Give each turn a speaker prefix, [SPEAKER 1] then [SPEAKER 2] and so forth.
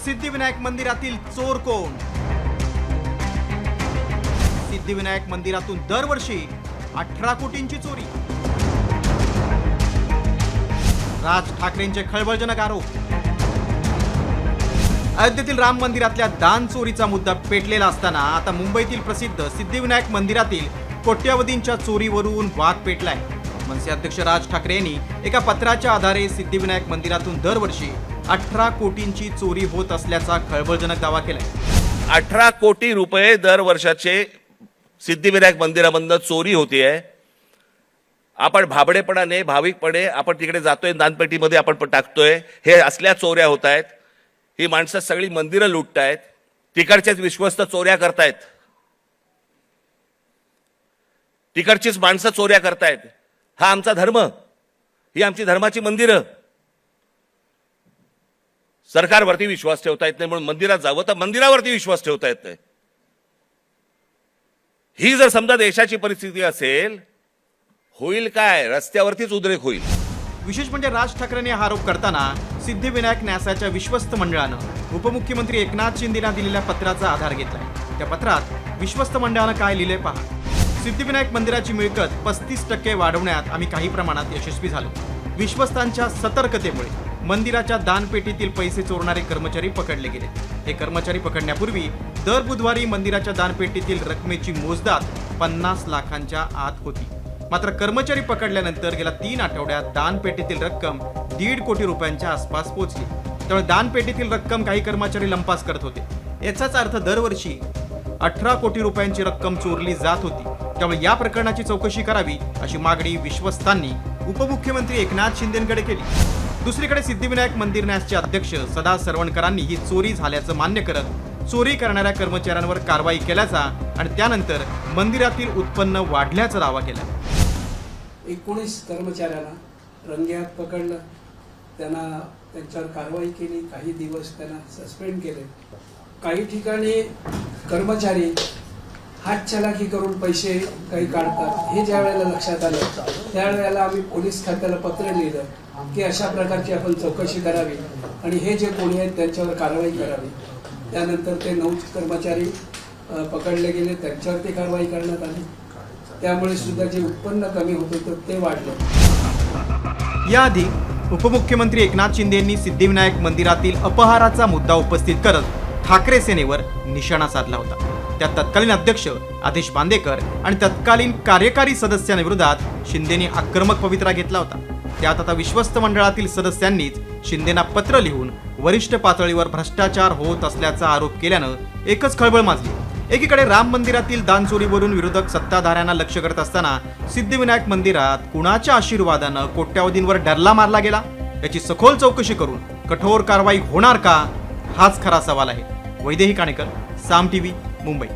[SPEAKER 1] सिद्धिविनायक मंदिरातील चोर कोण? सिद्धिविनायक मंदिरातून दरवर्षी 18 कोटींची चोरी. राज ठाकरेंचे खळबळजनक आरोप. अयोध्येतील राम मंदिरातल्या दान चोरीचा मुद्दा पेटलेला असताना आता मुंबईतील प्रसिद्ध सिद्धिविनायक मंदिरातील कोट्यावधींच्या चोरीवरून वाद पेटलाय. मनसे अध्यक्ष राज ठाकरे यांनी एका पत्राच्या आधारे सिद्धिविनायक मंदिरातून दरवर्षी 18 कोटींची चोरी होत असल्याचा खळबळजनक दावा केलाय.
[SPEAKER 2] 18 कोटी रुपये दरवर्षाचे सिद्धिविनायक मंदिरामधून चोरी होतीये. आपण भाबडेपणाने भाविकपणे आपण तिकडे जातोय, दानपेटीमध्ये आपण टाकतोय, हे असल्या चोऱ्या होत आहेत. ही माणसं सगळी मंदिरं लुटतायत, तिकडचेच विश्वस्त चोऱ्या करतायत, तिकडचीच माणसं चोऱ्या करतायत. हा आमचा धर्म, ही आमची धर्माची मंदिरं. सरकारवरती विश्वास ठेवता येत नाही म्हणून मंदिरात जावं तर मंदिरावरती विश्वास ठेवता येत नाही. ही जर समजा देशाची परिस्थिती असेल, होईल काय? रस्त्यावरतीच उद्रेक होईल.
[SPEAKER 1] विशेष म्हणजे राज ठाकरेंनी हा आरोप करताना सिद्धिविनायक न्यासाच्या विश्वस्त मंडळानं उपमुख्यमंत्री एकनाथ शिंदेना दिलेल्या पत्राचा आधार घेतलाय. त्या पत्रात विश्वस्त मंडळानं काय लिहिलंय पहा. सिद्धिविनायक मंदिराची मिळकत 35% वाढवण्यात आम्ही काही प्रमाणात यशस्वी झालो. विश्वस्तांच्या सतर्कतेमुळे मंदिराच्या दानपेटीतील पैसे चोरणारे कर्मचारी पकडले गेले. हे कर्मचारी पकडण्यापूर्वी दर बुधवारी मंदिराच्या दानपेटीतील रकमेची मोजदाद 50 लाखांच्या आत होती. मात्र कर्मचारी पकडल्यानंतर गेल्या 3 आठवड्यात दानपेटीतील रक्कम 1.5 कोटी रुपयांच्या आसपास पोहोचली. त्यामुळे दानपेटीतील रक्कम काही कर्मचारी लंपास करत होते. याचाच अर्थ दरवर्षी 18 कोटी रुपयांची रक्कम चोरली जात होती. त्यामुळे या प्रकरणाची चौकशी करावी अशी मागणी विश्वस्तांनी उपमुख्यमंत्री एकनाथ शिंदेंकडे केली. दुसरीकडे सिद्धिविनायक मंदिर न्यासचे अध्यक्ष सदा सरवणकरांनी ही चोरी झाल्याचं मान्य करत चोरी करणाऱ्या कर्मचाऱ्यांवर कारवाई केल्याचा आणि त्यानंतर मंदिरातील उत्पन्न वाढल्याचा दावा केला.
[SPEAKER 3] 19 कर्मचाऱ्यांना रंगेहात पकडलं, त्यांना त्यांच्यावर कारवाई केली, काही दिवस त्यांना सस्पेंड केले. काही ठिकाणी कर्मचारी हातचलाखी करून पैसे काही काढतात. हे ज्या वेळेला लक्षात आलं त्यावेळेला आम्ही पोलीस खात्याला पत्र लिहिलं की अशा प्रकारची आपण चौकशी करावी आणि हे जे कोणी आहेत त्यांच्यावर कारवाई करावी. त्यानंतर ते 9 कर्मचारी पकडले गेले, त्यांच्यावरती कारवाई करण्यात आली. त्यामुळे सुद्धा जे उत्पन्न कमी होत होतं ते वाढलं.
[SPEAKER 1] याआधी उपमुख्यमंत्री एकनाथ शिंदे यांनी सिद्धिविनायक मंदिरातील अपहाराचा मुद्दा उपस्थित करत ठाकरे सेनेवर निशाणा साधला होता. त्यात तत्कालीन अध्यक्ष आदेश बांदेकर आणि तत्कालीन कार्यकारी सदस्यांविरोधात शिंदेने आक्रमक पवित्रा घेतला होता. त्यात आता विश्वस्त मंडळातील सदस्यांनीच शिंदेना पत्र लिहून वरिष्ठ पातळीवर भ्रष्टाचार होत असल्याचा आरोप केल्यानं एकच खळबळ माजली. एकीकडे राम मंदिरातील दानचोरीवरून विरोधक सत्ताधाऱ्यांना लक्ष करत असताना सिद्धिविनायक मंदिरात कुणाच्या आशीर्वादानं कोट्यावधींवर डरला मारला गेला याची सखोल चौकशी करून कठोर कारवाई होणार का, हाच खरा सवाल आहे. वैदेही काणेकर, साम टीव्ही, मुंबई.